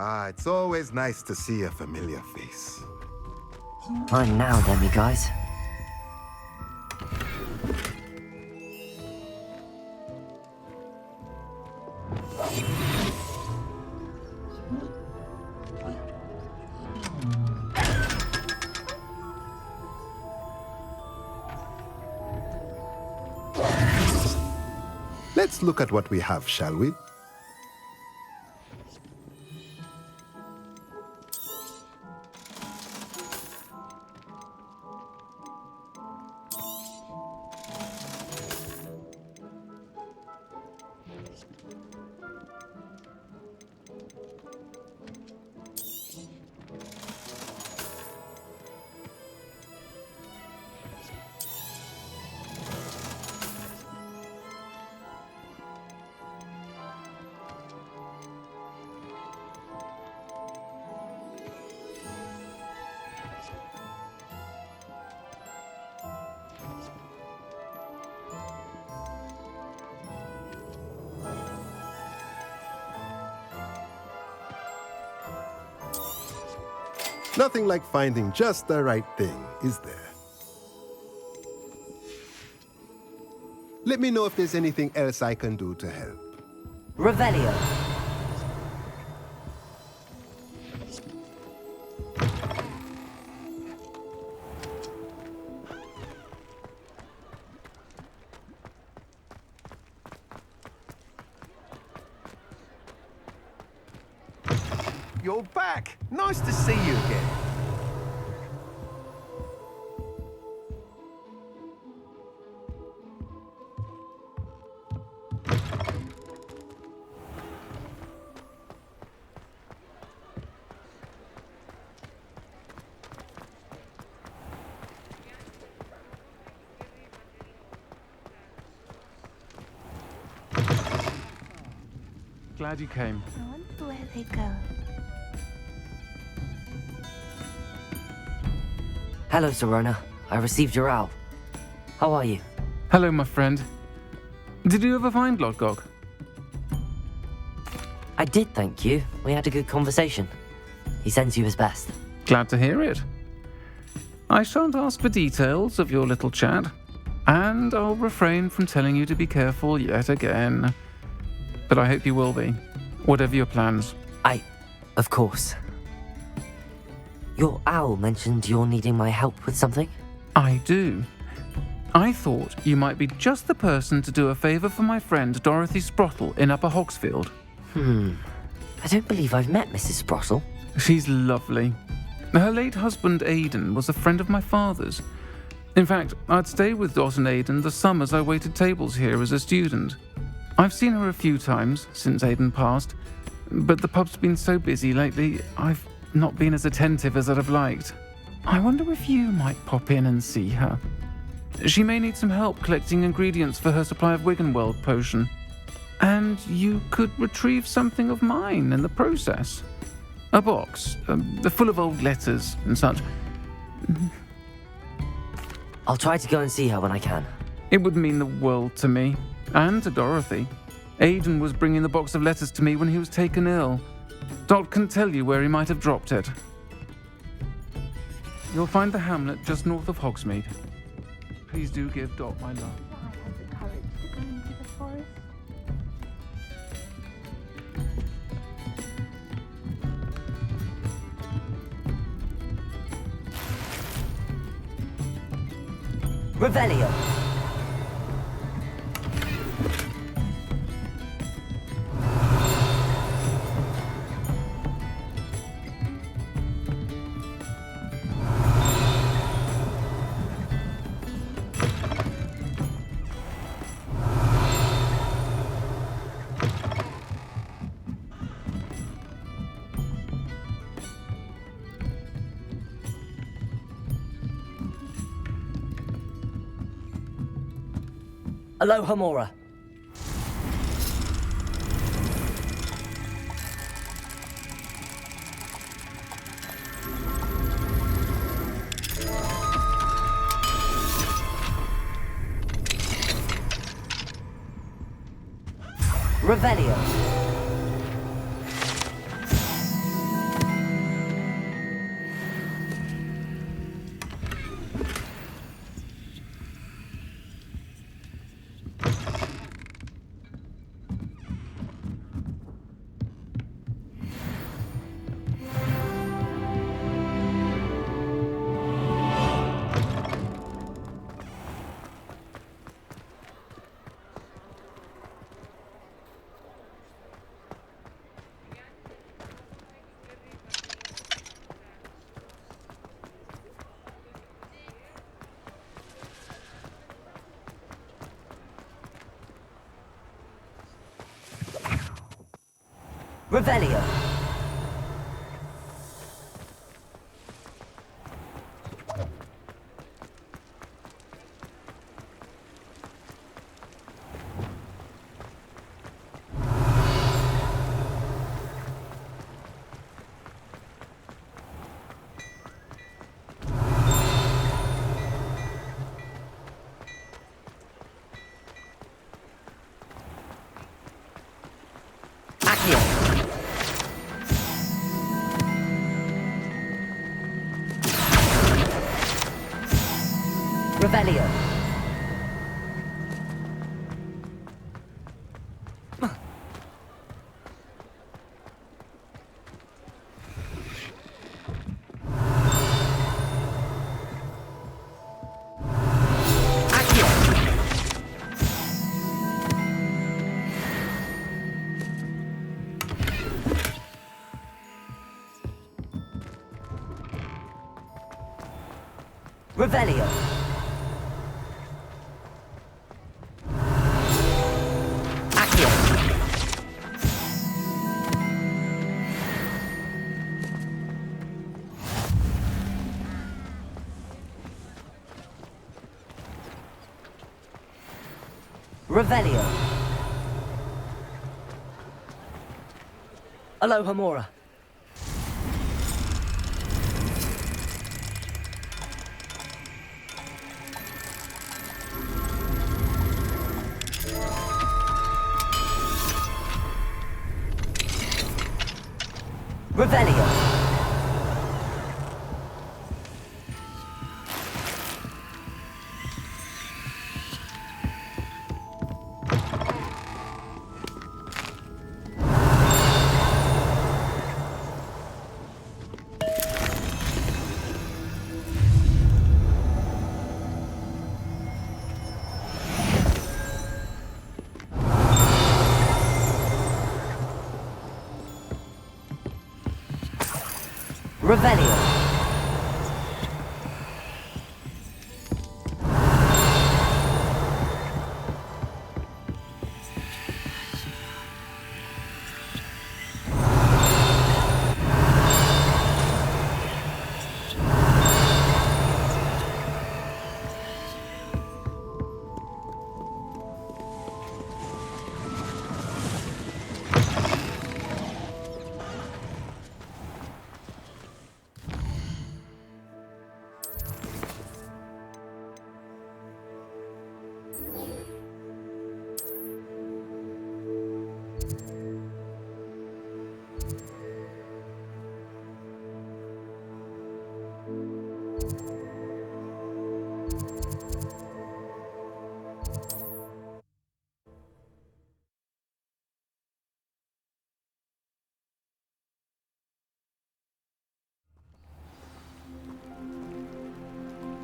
It's always nice to see a familiar face. I'm now, then, guys. Let's look at what we have, shall we? Nothing like finding just the right thing, is there? Let me know if there's anything else I can do to help. Revelio. You're back! Nice to see you again. Glad you came. I wonder where they go. Hello, Serona. I received your owl. How are you? Hello, my friend. Did you ever find Lodgok? I did, thank you. We had a good conversation. He sends you his best. Glad to hear it. I shan't ask for details of your little chat, and I'll refrain from telling you to be careful yet again. But I hope you will be, whatever your plans. Of course. Your owl mentioned you're needing my help with something? I do. I thought you might be just the person to do a favour for my friend Dorothy Sprottle in Upper Hogsfield. I don't believe I've met Mrs. Sprottle. She's lovely. Her late husband Aidan was a friend of my father's. In fact, I'd stayed with Dot and Aidan the summers I waited tables here as a student. I've seen her a few times since Aidan passed, but the pub's been so busy lately, I've not been as attentive as I'd have liked. I wonder if you might pop in and see her. She may need some help collecting ingredients for her supply of Wiggenweld potion. And you could retrieve something of mine in the process. A box, full of old letters and such. I'll try to go and see her when I can. It would mean the world to me, and to Dorothy. Aidan was bringing the box of letters to me when he was taken ill. Dot can tell you where he might have dropped it. You'll find the hamlet just north of Hogsmeade. Please do give Dot my love. I have the courage to go into the forest. Revelio. Aloha Mora. Revelio. Revelio. Accio. Revelio. Accio. Revelio. Accio. Revelio. Alohomora. Revelio. Revelio.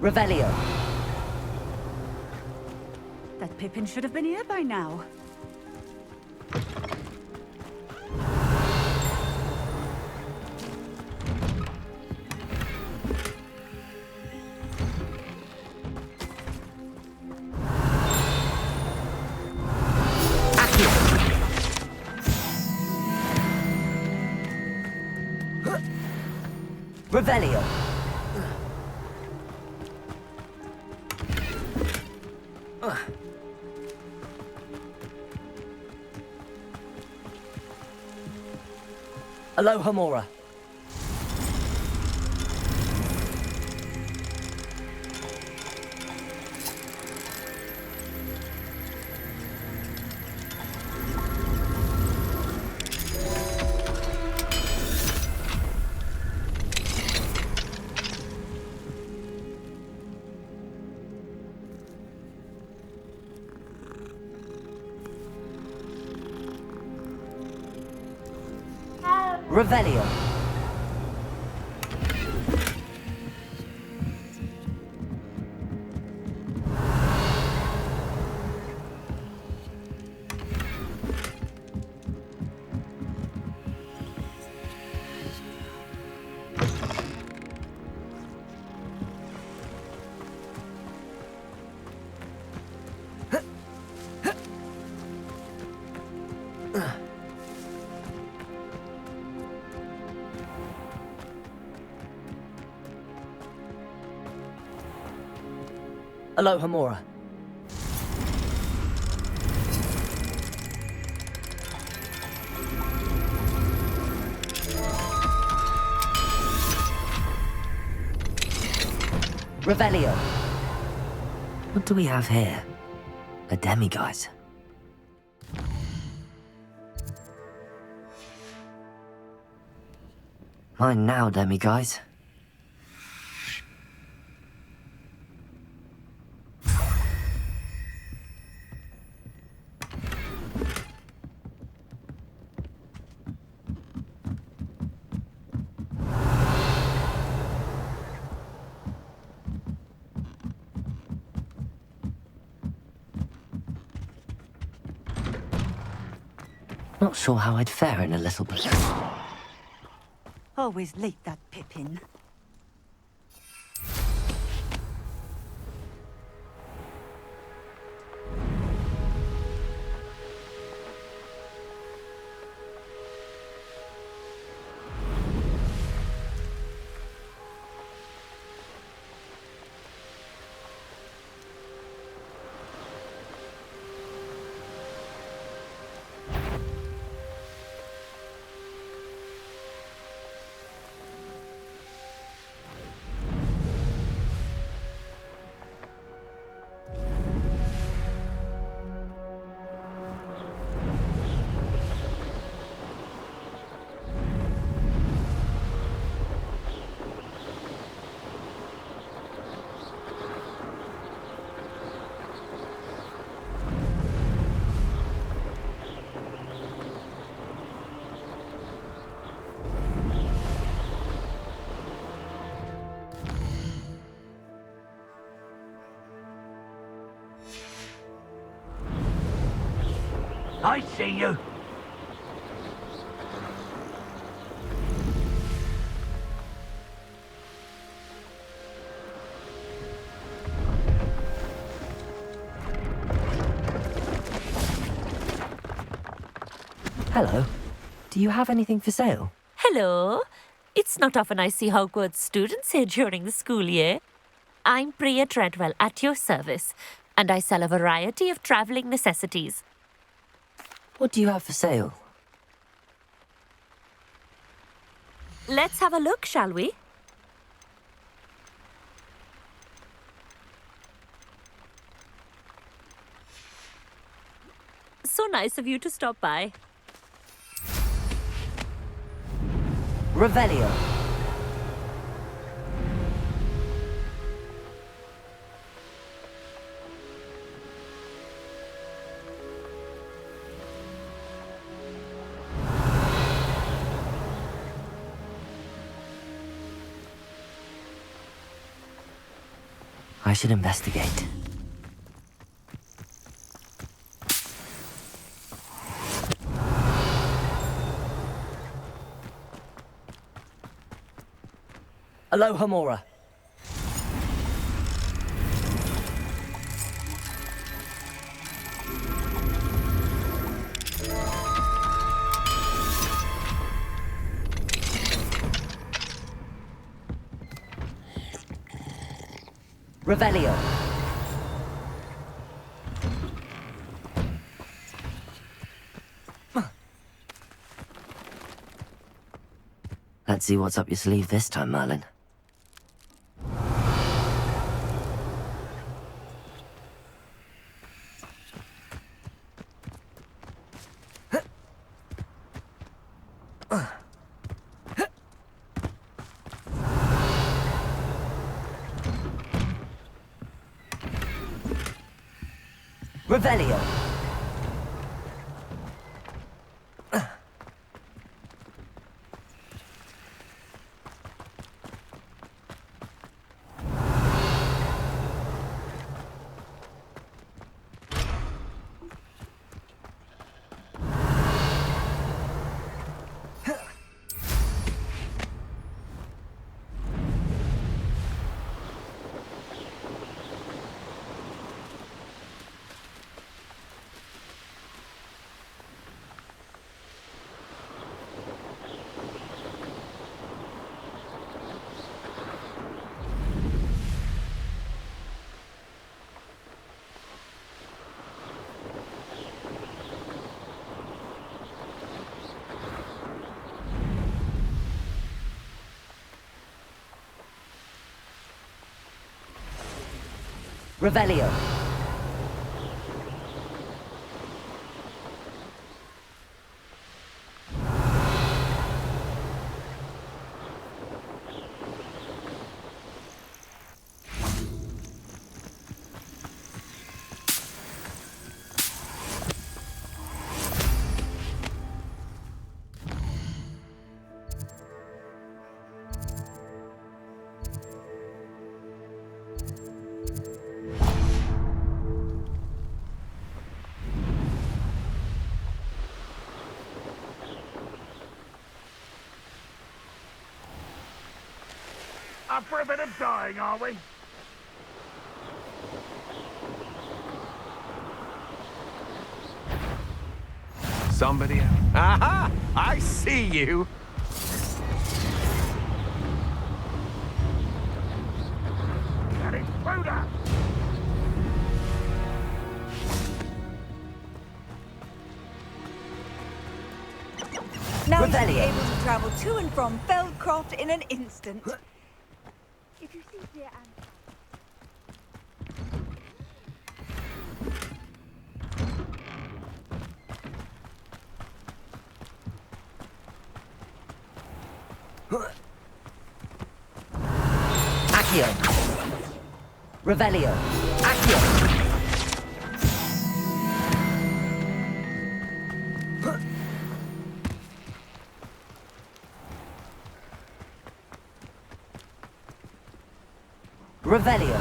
Revelio. That Pippin should have been here by now. Accio. Revelio. Alohomora. Revelio. Aloha Mora. Revelio. What do we have here? A demiguise. Mine now, demiguise. Not sure how I'd fare in a little bit. Always late, that Pippin. I see you. Hello. Do you have anything for sale? Hello. It's not often I see Hogwarts students here during the school year. I'm Priya Treadwell at your service, and I sell a variety of travelling necessities. What do you have for sale? Let's have a look, shall we? So nice of you to stop by. Revelio. I should investigate. Aloha Mora. Revelio. Let's see what's up your sleeve this time, Merlin. Revelio. Revelio. Up for a bit of dying, are we? Somebody... Aha! I see you! That is Buddha! Now you'll be Revelio. able to travel to and from Feldcroft in an instant. If you see deer and Accio. Revelio. Accio. Revelio.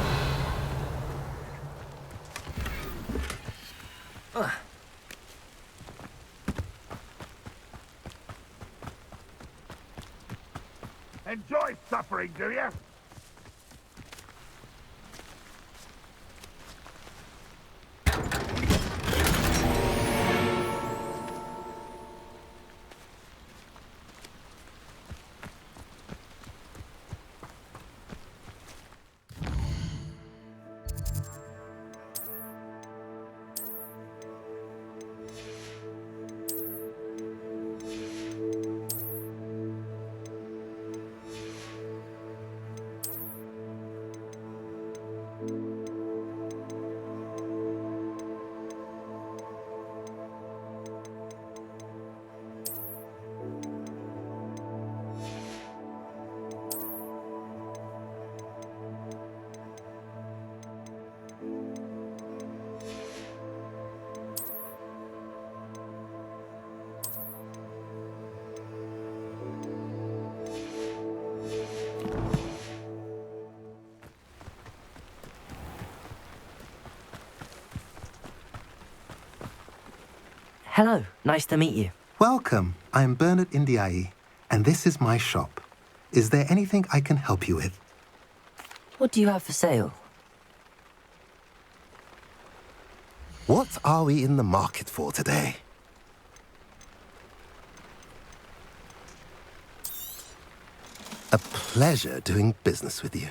Enjoy suffering, do you? Hello, nice to meet you. Welcome. I'm Bernard Indiai, and this is my shop. Is there anything I can help you with? What do you have for sale? What are we in the market for today? A pleasure doing business with you.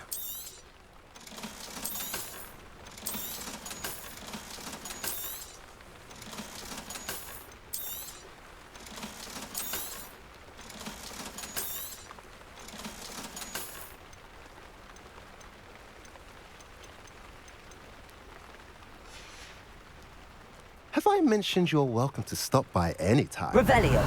Have I mentioned you're welcome to stop by any time? Revelio.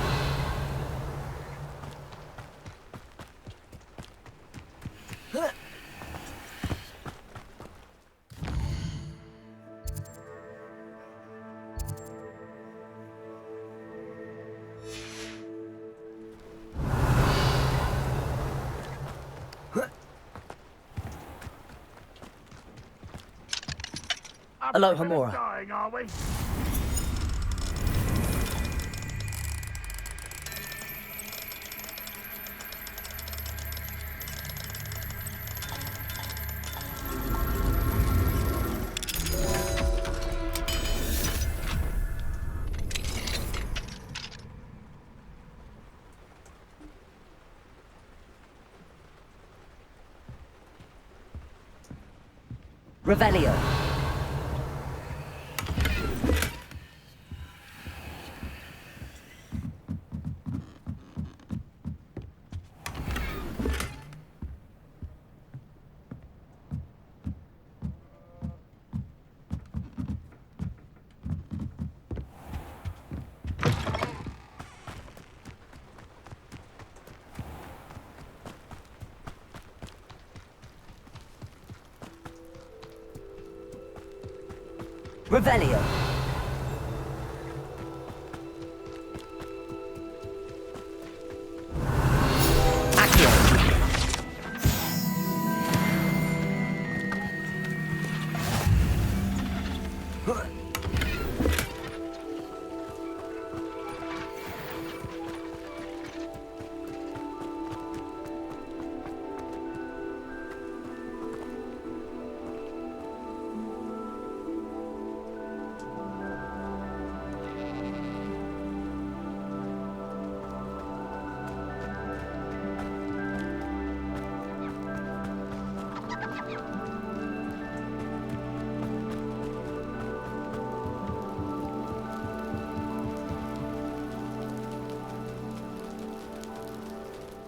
Hello, Up for a bit of Hamura. dying, are we? Revelio. Revelio.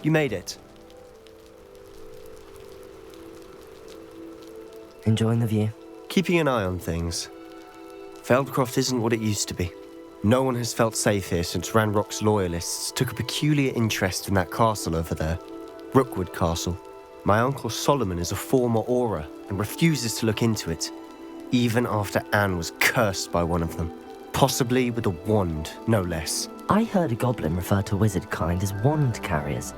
You made it. Enjoying the view? Keeping an eye on things. Feldcroft isn't what it used to be. No one has felt safe here since Ranrock's loyalists took a peculiar interest in that castle over there. Rookwood Castle. My uncle Solomon is a former Auror and refuses to look into it, even after Anne was cursed by one of them. Possibly with a wand, no less. I heard a goblin refer to wizard kind as wand carriers.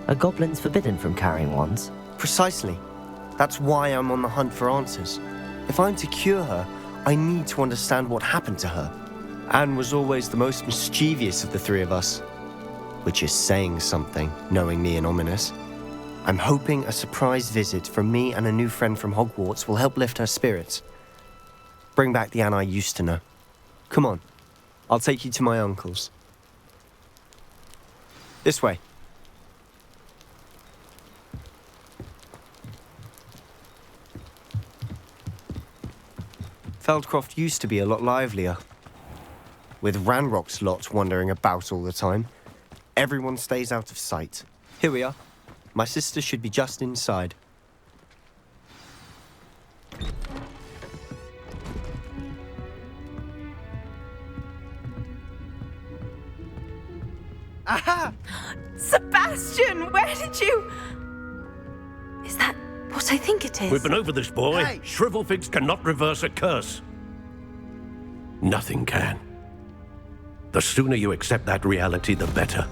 Are goblins forbidden from carrying wands? Precisely. That's why I'm on the hunt for answers. If I'm to cure her, I need to understand what happened to her. Anne was always the most mischievous of the three of us. Which is saying something, knowing me and Ominous. I'm hoping a surprise visit from me and a new friend from Hogwarts will help lift her spirits. Bring back the Anne I used to know. Come on, I'll take you to my uncle's. This way. Feldcroft used to be a lot livelier. With Ranrock's lot wandering about all the time, everyone stays out of sight. Here we are. My sister should be just inside. Aha! Sebastian, where did you... Is that what I think it is? We've been over this, boy. Hey! Shrivelfigs cannot reverse a curse. Nothing can. The sooner you accept that reality, the better.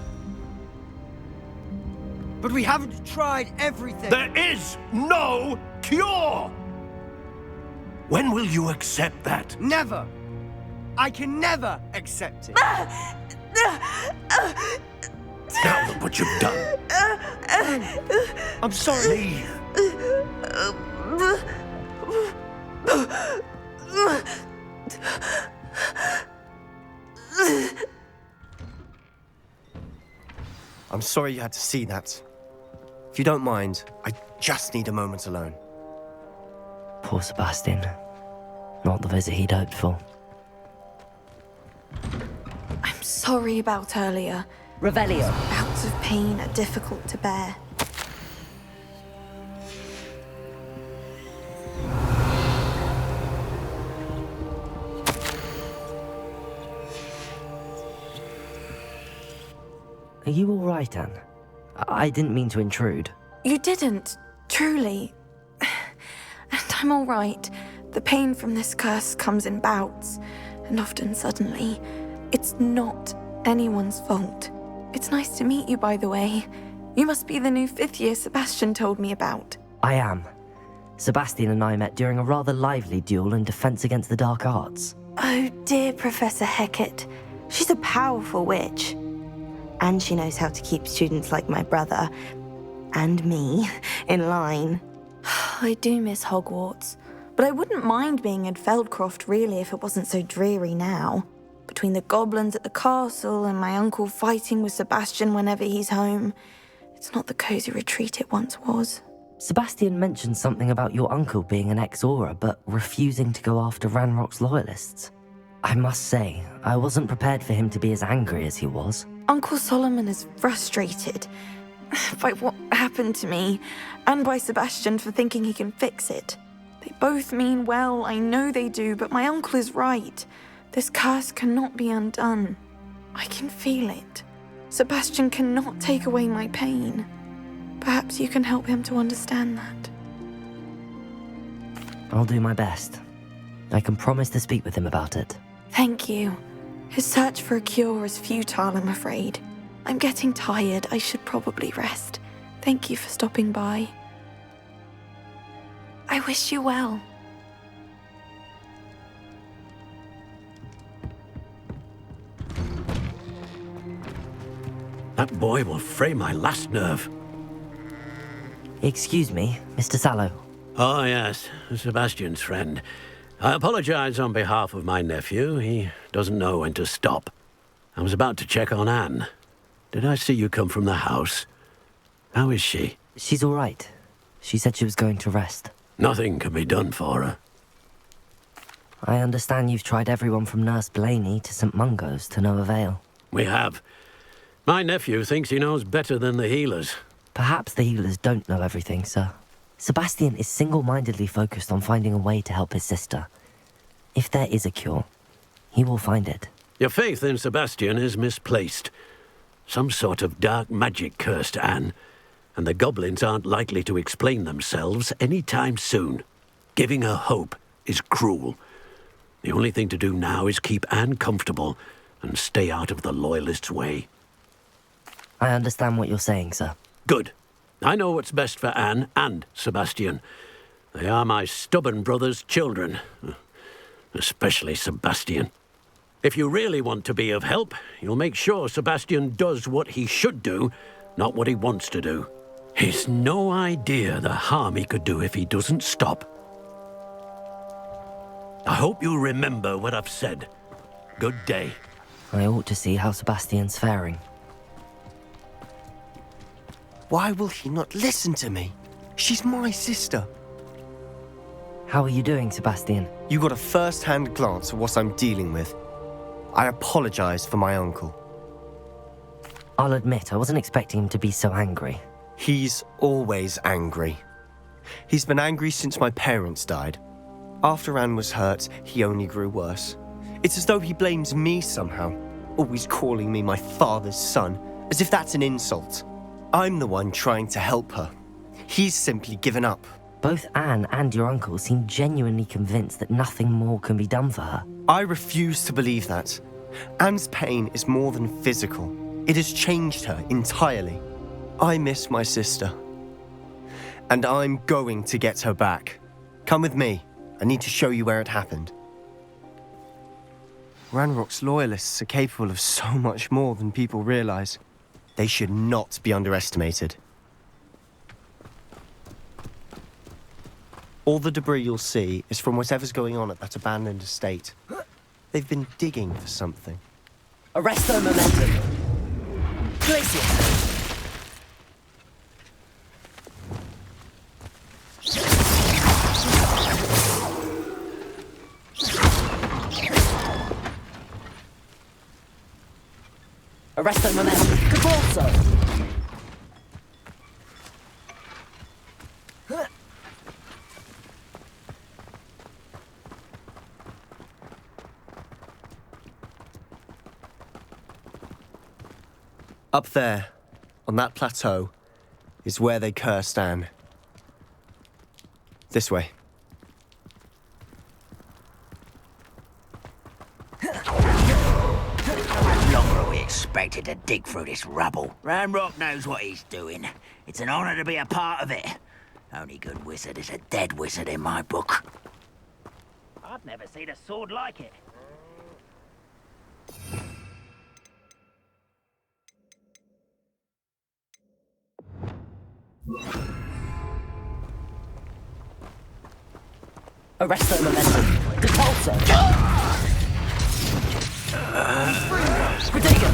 But we haven't tried everything. There is no cure! When will you accept that? Never. I can never accept it. Now look what you've done. I'm sorry. Leave. I'm sorry you had to see that. If you don't mind, I just need a moment alone. Poor Sebastian. Not the visit he'd hoped for. I'm sorry about earlier. Revelio. Bouts of pain are difficult to bear. Are you all right, Anne? I didn't mean to intrude. You didn't, truly. And I'm all right. The pain from this curse comes in bouts, and often suddenly. It's not anyone's fault. It's nice to meet you, by the way. You must be the new 5th year Sebastian told me about. I am. Sebastian and I met during a rather lively duel in Defense Against the Dark Arts. Oh dear, Professor Hecat. She's a powerful witch. And she knows how to keep students like my brother, and me, in line. I do miss Hogwarts, but I wouldn't mind being in Feldcroft really if it wasn't so dreary now. Between the goblins at the castle and my uncle fighting with Sebastian whenever he's home, it's not the cozy retreat it once was. Sebastian mentioned something about your uncle being an ex-Auror, but refusing to go after Ranrock's loyalists. I must say, I wasn't prepared for him to be as angry as he was. Uncle Solomon is frustrated by what happened to me, and by Sebastian for thinking he can fix it. They both mean well, I know they do, but my uncle is right. This curse cannot be undone. I can feel it. Sebastian cannot take away my pain. Perhaps you can help him to understand that. I'll do my best. I can promise to speak with him about it. Thank you. His search for a cure is futile, I'm afraid. I'm getting tired. I should probably rest. Thank you for stopping by. I wish you well. That boy will fray my last nerve. Excuse me, Mr. Sallow. Oh, yes, Sebastian's friend. I apologize on behalf of my nephew. He doesn't know when to stop. I was about to check on Anne. Did I see you come from the house? How is she? She's all right. She said she was going to rest. Nothing can be done for her. I understand you've tried everyone from Nurse Blaney to St. Mungo's to no avail. We have. My nephew thinks he knows better than the healers. Perhaps the healers don't know everything, sir. Sebastian is single-mindedly focused on finding a way to help his sister. If there is a cure, he will find it. Your faith in Sebastian is misplaced. Some sort of dark magic cursed Anne, and the goblins aren't likely to explain themselves any time soon. Giving her hope is cruel. The only thing to do now is keep Anne comfortable and stay out of the Loyalists' way. I understand what you're saying, sir. Good. I know what's best for Anne and Sebastian. They are my stubborn brother's children. Especially Sebastian. If you really want to be of help, you'll make sure Sebastian does what he should do, not what he wants to do. He's no idea the harm he could do if he doesn't stop. I hope you'll remember what I've said. Good day. I ought to see how Sebastian's faring. Why will he not listen to me? She's my sister. How are you doing, Sebastian? You got a first-hand glance at what I'm dealing with. I apologize for my uncle. I'll admit, I wasn't expecting him to be so angry. He's always angry. He's been angry since my parents died. After Anne was hurt, he only grew worse. It's as though he blames me somehow, always calling me my father's son, as if that's an insult. I'm the one trying to help her. He's simply given up. Both Anne and your uncle seem genuinely convinced that nothing more can be done for her. I refuse to believe that. Anne's pain is more than physical. It has changed her entirely. I miss my sister. And I'm going to get her back. Come with me. I need to show you where it happened. Ranrock's Loyalists are capable of so much more than people realize. They should not be underestimated. All the debris you'll see is from whatever's going on at that abandoned estate. They've been digging for something. Arresto momentum. Glacius. Arresto momentum. Cabalso. Up there, on that plateau, is where they cursed Anne. This way. How long are we expected to dig through this rubble? Ranrock knows what he's doing. It's an honor to be a part of it. Only good wizard is a dead wizard in my book. I've never seen a sword like it. Arresto momentum. Cabalso. Protego.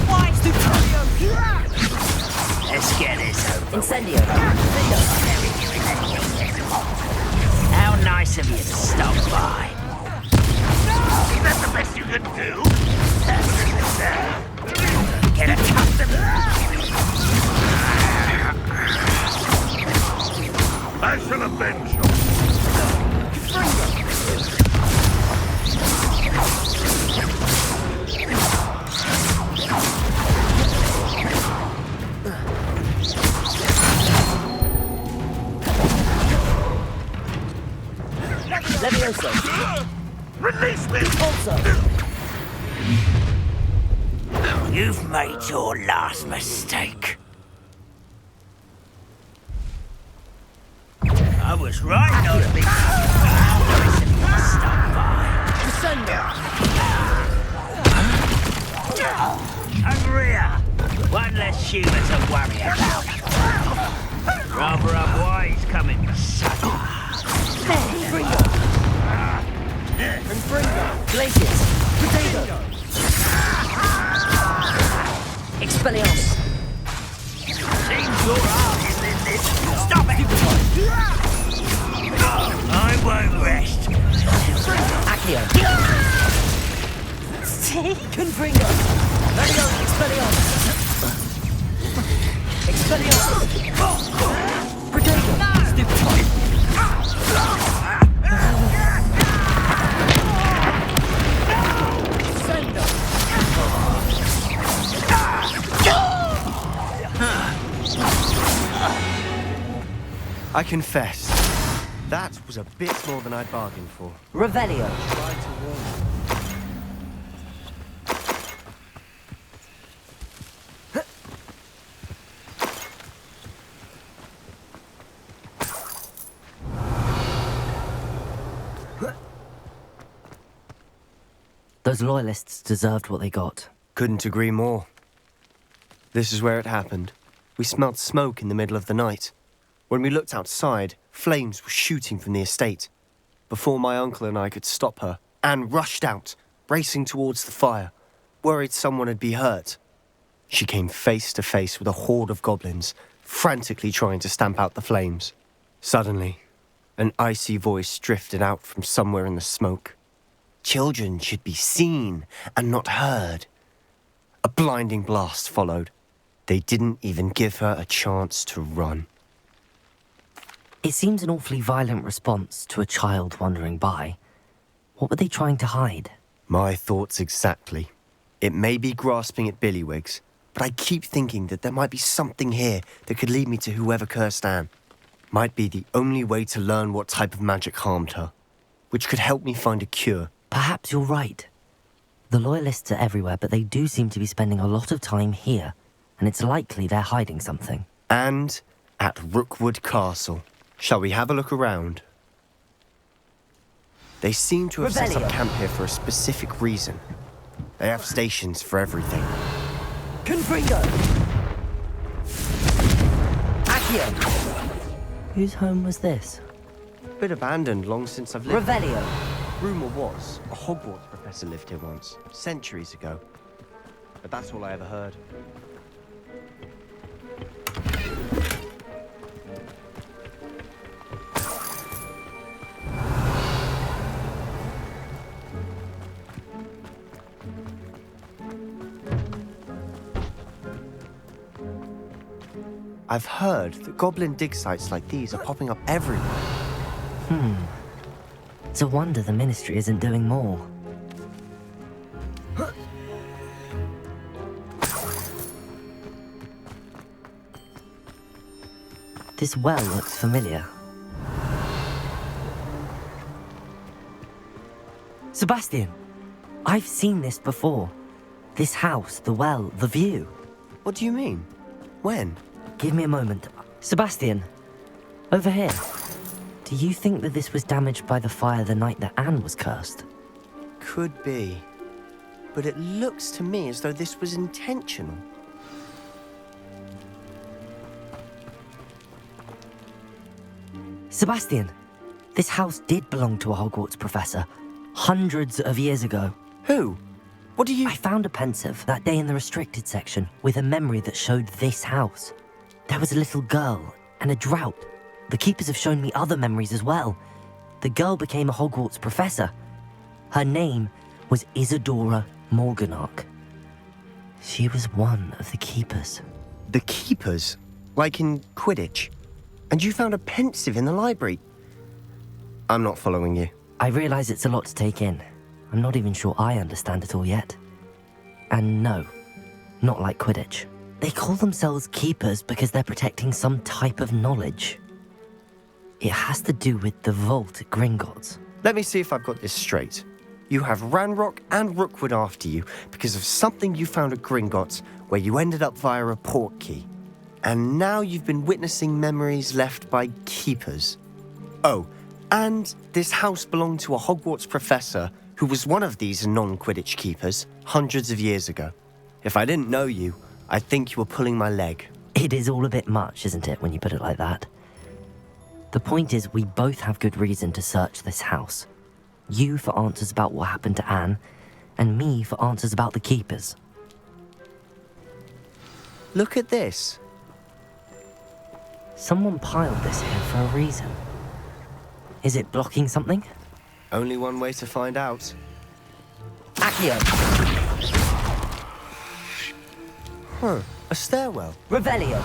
Let's get this over. Incendio. How nice of you to stop by. Is that the best you can do? Get accustomed. I shall avenge you. Levioso. Release me! You've made your last mistake. I was right not to be stuck by. Hungrier! One less human to worry about. Rather unwise coming to sucker. Glaciers! Potato! Expelliarmus! Seems your heart is in this. Stop it! I won't rest. Accio! Confringo! Expelliarmus! Expelliarmus! Potato! Stupefy! I confess, that was a bit more than I'd bargained for. Revelio! Those loyalists deserved what they got. Couldn't agree more. This is where it happened. We smelled smoke in the middle of the night. When we looked outside, flames were shooting from the estate. Before my uncle and I could stop her, Anne rushed out, racing towards the fire, worried someone had been hurt. She came face to face with a horde of goblins, frantically trying to stamp out the flames. Suddenly, an icy voice drifted out from somewhere in the smoke. Children should be seen and not heard. A blinding blast followed. They didn't even give her a chance to run. It seems an awfully violent response to a child wandering by. What were they trying to hide? My thoughts exactly. It may be grasping at Billywigs, but I keep thinking that there might be something here that could lead me to whoever cursed Anne. Might be the only way to learn what type of magic harmed her, which could help me find a cure. Perhaps you're right. The Loyalists are everywhere, but they do seem to be spending a lot of time here, and it's likely they're hiding something. And at Rookwood Castle. Shall we have a look around? They seem to have set up camp here for a specific reason. They have stations for everything. Confringo! Accio! Whose home was this? Bit abandoned long since I've lived. Revelio! Rumour was a Hogwarts professor lived here once, centuries ago. But that's all I ever heard. I've heard that goblin dig sites like these are popping up everywhere. It's a wonder the Ministry isn't doing more. This well looks familiar. Sebastian! I've seen this before. This house, the well, the view. What do you mean? When? Give me a moment. Sebastian, over here. Do you think that this was damaged by the fire the night that Anne was cursed? Could be. But it looks to me as though this was intentional. Sebastian, this house did belong to a Hogwarts professor, hundreds of years ago. Who? What do you... I found a pensive that day in the restricted section with a memory that showed this house. There was a little girl and a drought. The keepers have shown me other memories as well. The girl became a Hogwarts professor. Her name was Isadora Morganach. She was one of the keepers. The keepers? Like in Quidditch? And you found a pensive in the library? I'm not following you. I realise it's a lot to take in. I'm not even sure I understand it all yet. And no, not like Quidditch. They call themselves keepers because they're protecting some type of knowledge. It has to do with the vault at Gringotts. Let me see if I've got this straight. you have Ranrock and Rookwood after you because of something you found at Gringotts, where you ended up via a portkey. And now you've been witnessing memories left by keepers. Oh, and this house belonged to a Hogwarts professor who was one of these non-Quidditch keepers hundreds of years ago. If I didn't know you, I'd think you were pulling my leg. It is all a bit much, isn't it, when you put it like that? The point is, we both have good reason to search this house. You for answers about what happened to Anne, and me for answers about the keepers. Look at this. Someone piled this here for a reason. Is it blocking something? Only one way to find out. Accio! Huh, a stairwell. Revelio!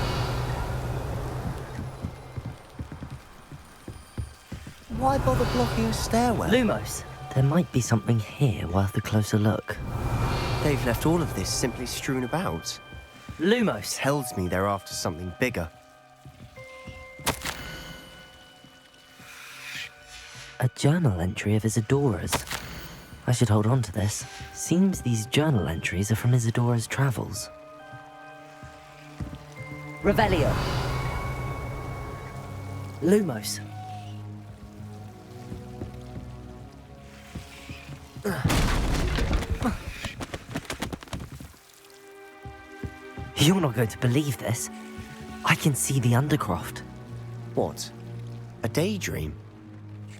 Why bother blocking a stairwell? Lumos! There might be something here worth a closer look. They've left all of this simply strewn about. Lumos! Tells me they're after something bigger. A journal entry of Isadora's. I should hold on to this. Seems these journal entries are from Isadora's travels. Revelio! Lumos! You're not going to believe this. I can see the Undercroft. What? A daydream?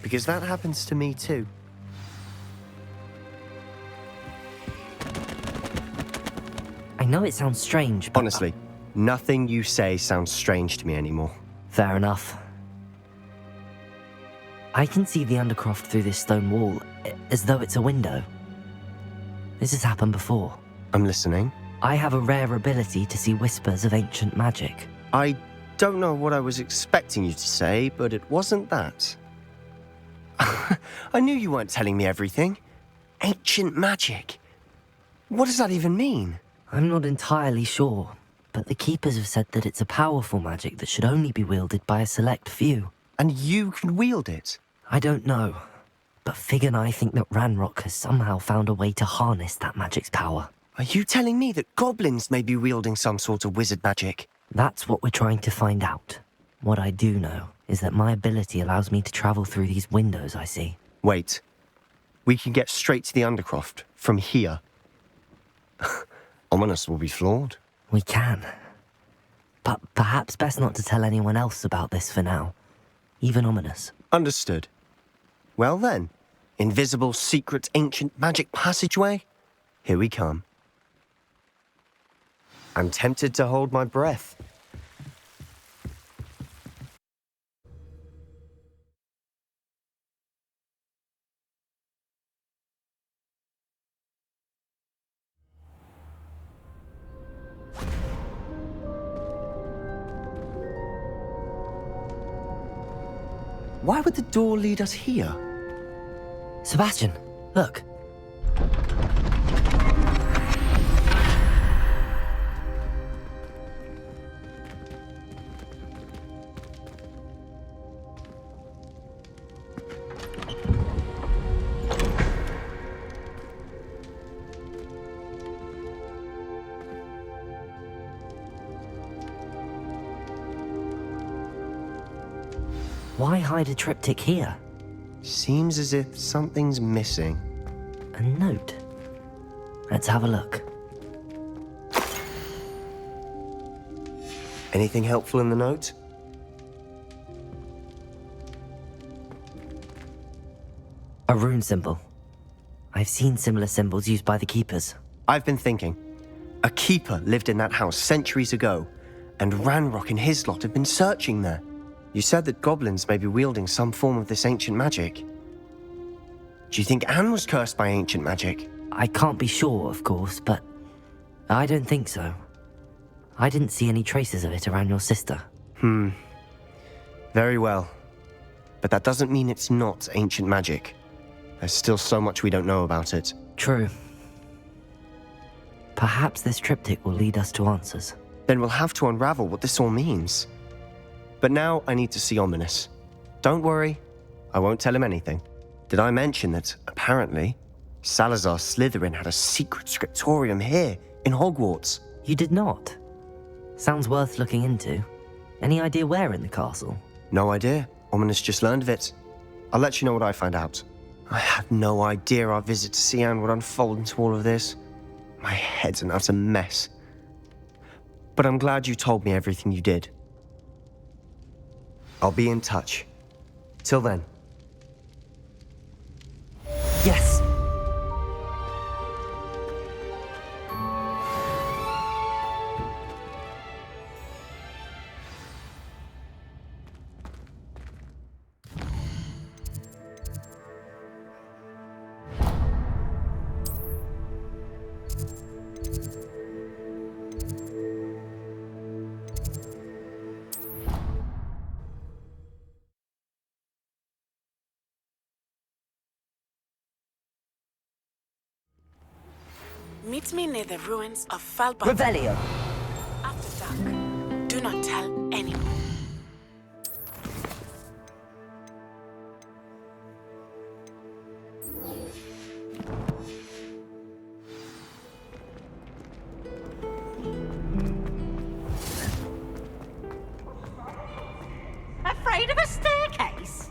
Because that happens to me too. I know it sounds strange, but... Honestly, nothing you say sounds strange to me anymore. Fair enough. I can see the Undercroft through this stone wall, as though it's a window. This has happened before. I'm listening. I have a rare ability to see whispers of ancient magic. I don't know what I was expecting you to say, but it wasn't that. I knew you weren't telling me everything. Ancient magic. What does that even mean? I'm not entirely sure, but the Keepers have said that it's a powerful magic that should only be wielded by a select few. And you can wield it? I don't know, but Fig and I think that Ranrock has somehow found a way to harness that magic's power. Are you telling me that goblins may be wielding some sort of wizard magic? That's what we're trying to find out. What I do know is that my ability allows me to travel through these windows I see. Wait. We can get straight to the Undercroft from here. Ominous will be flawed. We can. But perhaps best not to tell anyone else about this for now. Even Ominous. Understood. Well then, invisible, secret, ancient magic passageway? Here we come. I'm tempted to hold my breath. Why would the door lead us here? Sebastian, look. Why hide a triptych here? Seems as if something's missing. A note. Let's have a look. Anything helpful in the note? A rune symbol. I've seen similar symbols used by the Keepers. I've been thinking. A keeper lived in that house centuries ago, and Ranrock and his lot have been searching there. You said that goblins may be wielding some form of this ancient magic. Do you think Anne was cursed by ancient magic? I can't be sure, of course, but I don't think so. I didn't see any traces of it around your sister. Very well. But that doesn't mean it's not ancient magic. There's still so much we don't know about it. True. Perhaps this triptych will lead us to answers. Then we'll have to unravel what this all means. But now I need to see Ominous. Don't worry, I won't tell him anything. Did I mention that, apparently, Salazar Slytherin had a secret scriptorium here, in Hogwarts. You did not? Sounds worth looking into. Any idea where in the castle? No idea. Ominous just learned of it. I'll let you know what I find out. I had no idea our visit to Cian would unfold into all of this. My head's an utter mess. But I'm glad you told me everything you did. I'll be in touch. Till then. Yes! Meet me near the ruins of Falba. Revelio! After dark. Do not tell anyone. Afraid of a staircase?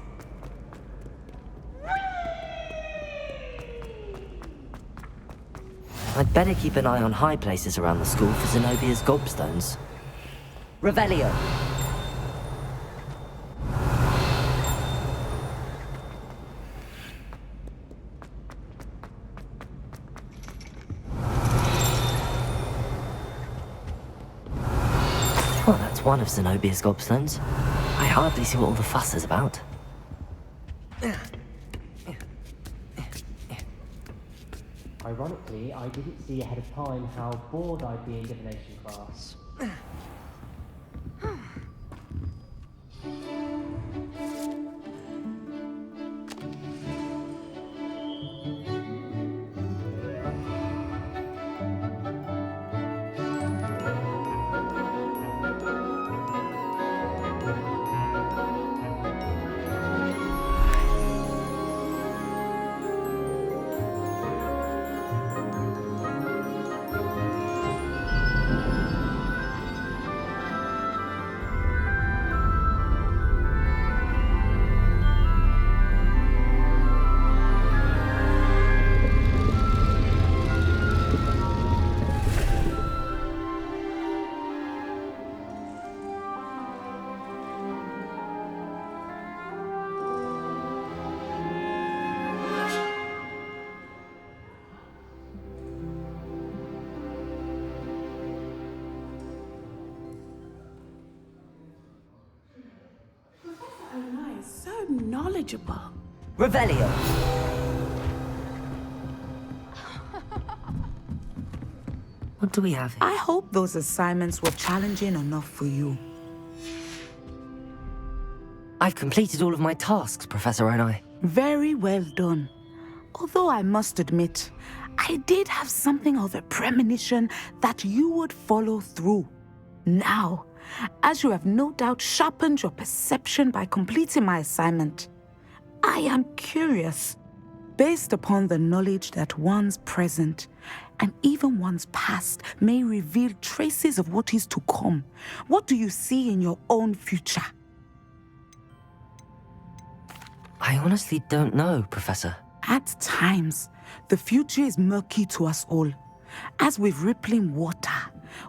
I'd better keep an eye on high places around the school for Zenobia's gobstones. Revelio! Well, that's one of Zenobia's gobstones. I hardly see what all the fuss is about. Ironically, I didn't see ahead of time how bored I'd be in divination class. Onai is so knowledgeable. Revelio! What do we have here? I hope those assignments were challenging enough for you. I've completed all of my tasks, Professor Onai. Very well done. Although I must admit, I did have something of a premonition that you would follow through. Now, as you have no doubt sharpened your perception by completing my assignment, I am curious, based upon the knowledge that one's present and even one's past may reveal traces of what is to come. What do you see in your own future? I honestly don't know, Professor. At times, the future is murky to us all. As with rippling water,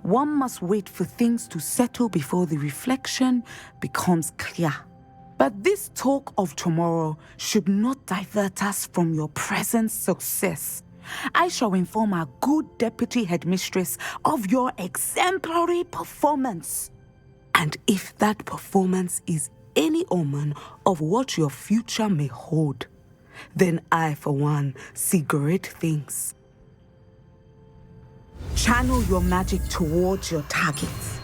one must wait for things to settle before the reflection becomes clear. But this talk of tomorrow should not divert us from your present success. I shall inform our good deputy headmistress of your exemplary performance. And if that performance is any omen of what your future may hold, then I, for one, see great things. Channel your magic towards your targets.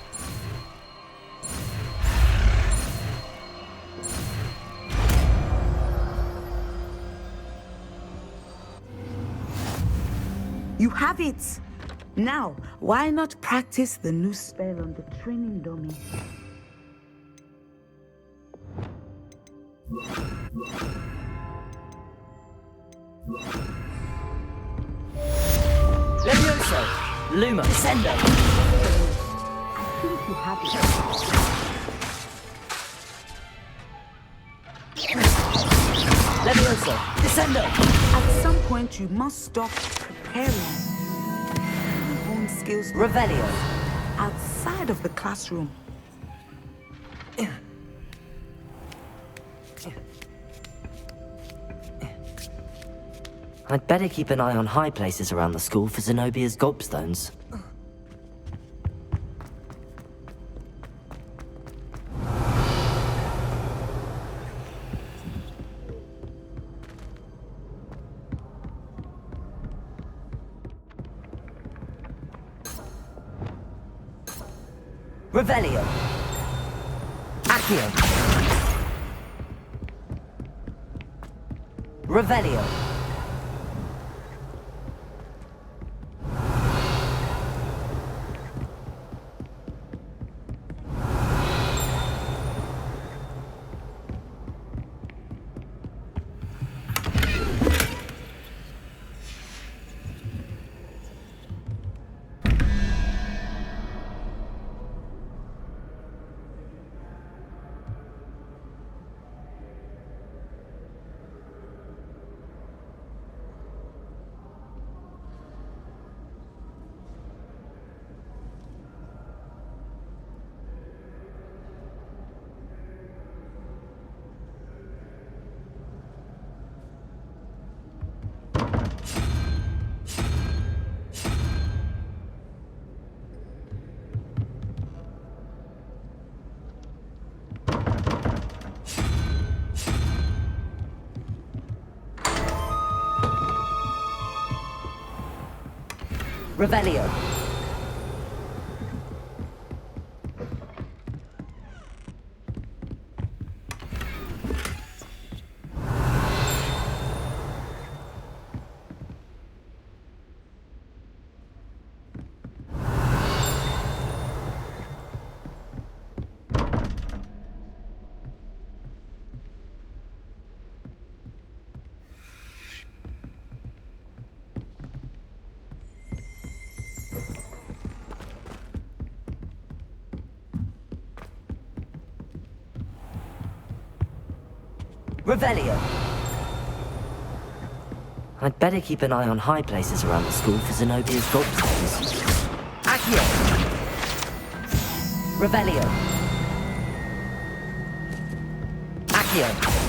You have it! Now, why not practice the new spell on the training dummy? Luma, Descendo! I think you have it. Levioso, Descendo! At some point, you must stop preparing. Own skills. Revelio. Outside of the classroom. I'd better keep an eye on high places around the school for Zenobia's gobstones. Revelio. Accio. Revelio. Revelio. Revelio. I'd better keep an eye on high places around the school for Zenobia's gobstones. Accio. Revelio. Accio.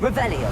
Revelio.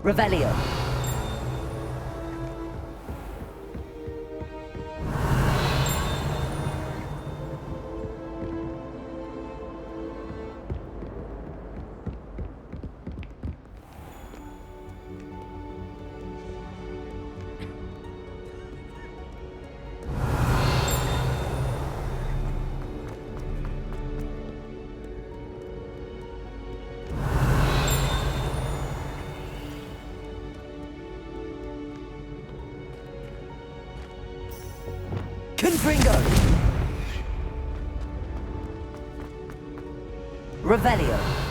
Revelio. Revelio.